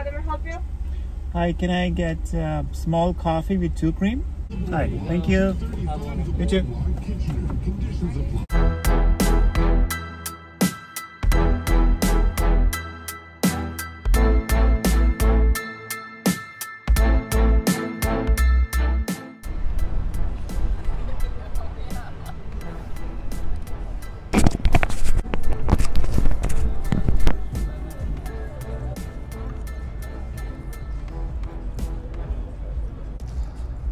Hi, may I help you? Hi, can I get small coffee with 2 cream? Hi, thank you. You too.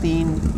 3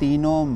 3